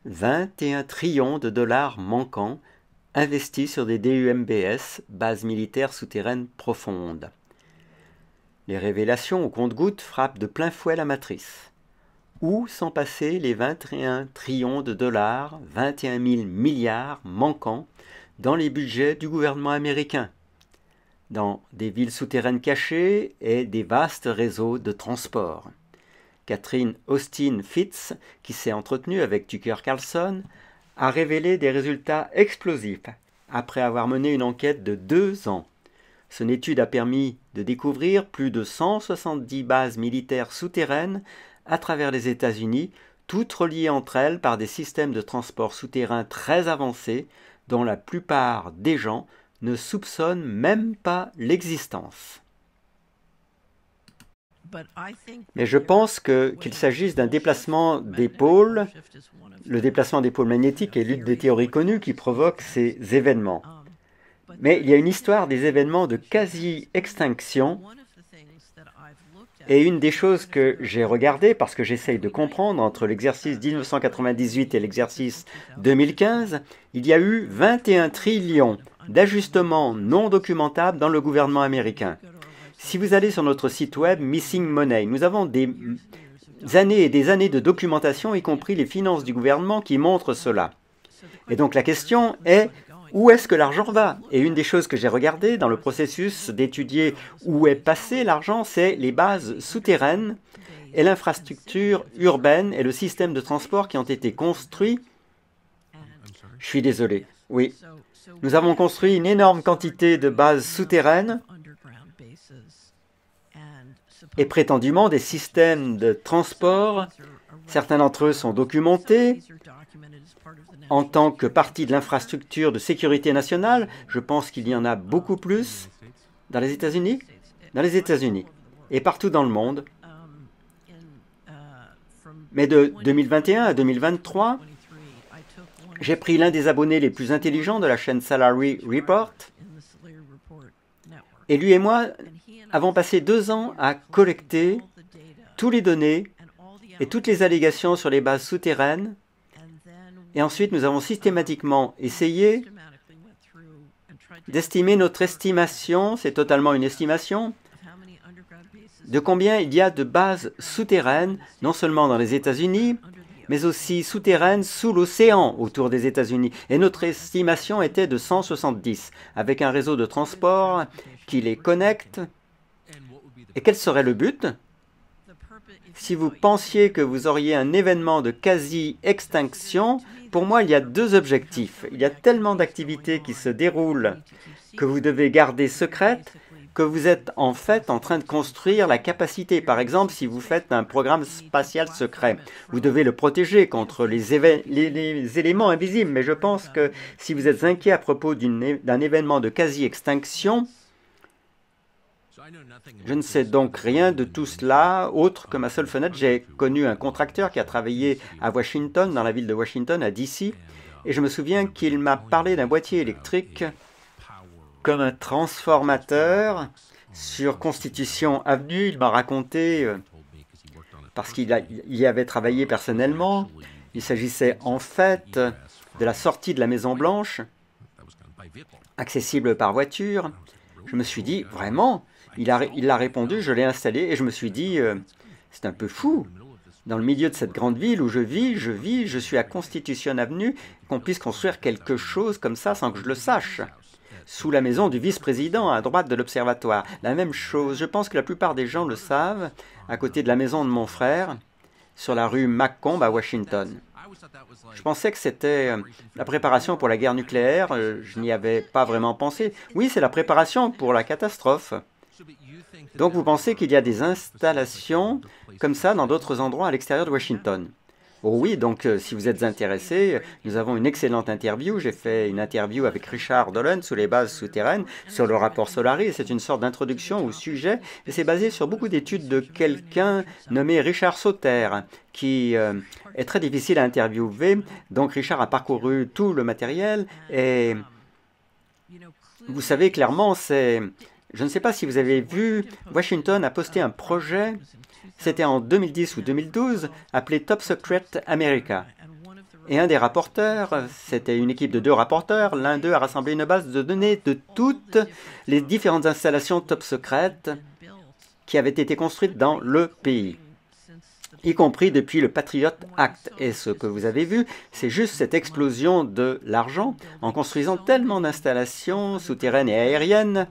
21 trillions de dollars manquants investis sur des DUMBS, bases militaires souterraines profondes. Les révélations au compte-gouttes frappent de plein fouet la matrice. Où sont passés les 21 trillions de dollars, 21 000 milliards manquants dans les budgets du gouvernement américain, dans des villes souterraines cachées et des vastes réseaux de transport? Catherine Austin Fitts, qui s'est entretenue avec Tucker Carlson, a révélé des résultats explosifs après avoir mené une enquête de 2 ans. Son étude a permis de découvrir plus de 170 bases militaires souterraines à travers les États-Unis, toutes reliées entre elles par des systèmes de transport souterrain très avancés dont la plupart des gens ne soupçonnent même pas l'existence. Mais je pense qu'il s'agisse d'un déplacement d'épaule. Le déplacement d'épaule magnétique est l'une des théories connues qui provoque ces événements. Mais il y a une histoire des événements de quasi-extinction. Et une des choses que j'ai regardées, parce que j'essaye de comprendre entre l'exercice 1998 et l'exercice 2015, il y a eu 21 trillions d'ajustements non documentables dans le gouvernement américain. Si vous allez sur notre site web Missing Money, nous avons des années et des années de documentation, y compris les finances du gouvernement, qui montrent cela. Et donc la question est, où est-ce que l'argent va? Et une des choses que j'ai regardées dans le processus d'étudier où est passé l'argent, c'est les bases souterraines et l'infrastructure urbaine et le système de transport qui ont été construits. Je suis désolé. Oui. Nous avons construit une énorme quantité de bases souterraines et prétendument des systèmes de transport. Certains d'entre eux sont documentés en tant que partie de l'infrastructure de sécurité nationale. Je pense qu'il y en a beaucoup plus dans les États-Unis. Dans les États-Unis et partout dans le monde. Mais de 2021 à 2023, j'ai pris l'un des abonnés les plus intelligents de la chaîne Salary Report. Et lui et moi avons passé 2 ans à collecter toutes les données et toutes les allégations sur les bases souterraines. Et ensuite, nous avons systématiquement essayé d'estimer notre estimation, c'est totalement une estimation, de combien il y a de bases souterraines, non seulement dans les États-Unis, mais aussi souterraines sous l'océan autour des États-Unis. Et notre estimation était de 170, avec un réseau de transport qui les connecte. Et quel serait le but? Si vous pensiez que vous auriez un événement de quasi-extinction, pour moi, il y a 2 objectifs. Il y a tellement d'activités qui se déroulent que vous devez garder secrètes, que vous êtes en fait en train de construire la capacité. Par exemple, si vous faites un programme spatial secret, vous devez le protéger contre les éléments invisibles. Mais je pense que si vous êtes inquiet à propos d'un événement de quasi-extinction, je ne sais donc rien de tout cela, autre que ma seule fenêtre. J'ai connu un contracteur qui a travaillé à Washington, dans la ville de Washington, à DC, et je me souviens qu'il m'a parlé d'un boîtier électrique comme un transformateur sur Constitution Avenue. Il m'a raconté, parce qu'il y avait travaillé personnellement, il s'agissait en fait de la sortie de la Maison-Blanche, accessible par voiture. Je me suis dit, vraiment? Il a répondu, je l'ai installé et je me suis dit, c'est un peu fou. Dans le milieu de cette grande ville où je suis à Constitution Avenue, qu'on puisse construire quelque chose comme ça sans que je le sache. Sous la maison du vice-président, à droite de l'observatoire. La même chose, je pense que la plupart des gens le savent, à côté de la maison de mon frère, sur la rue Macomb à Washington. Je pensais que c'était la préparation pour la guerre nucléaire, je n'y avais pas vraiment pensé. Oui, c'est la préparation pour la catastrophe. Donc vous pensez qu'il y a des installations comme ça dans d'autres endroits à l'extérieur de Washington? Oh oui, donc si vous êtes intéressé, nous avons une excellente interview. J'ai fait une interview avec Richard Dolan sous les bases souterraines sur le rapport Solari. C'est une sorte d'introduction au sujet et c'est basé sur beaucoup d'études de quelqu'un nommé Richard Sauter qui est très difficile à interviewer. Donc Richard a parcouru tout le matériel et vous savez clairement, je ne sais pas si vous avez vu, Washington a posté un projet, c'était en 2010 ou 2012, appelé Top Secret America. Et un des rapporteurs, c'était une équipe de 2 rapporteurs, l'un d'eux a rassemblé une base de données de toutes les différentes installations top secrètes qui avaient été construites dans le pays, y compris depuis le Patriot Act. Et ce que vous avez vu, c'est juste cette explosion de l'argent en construisant tellement d'installations souterraines et aériennes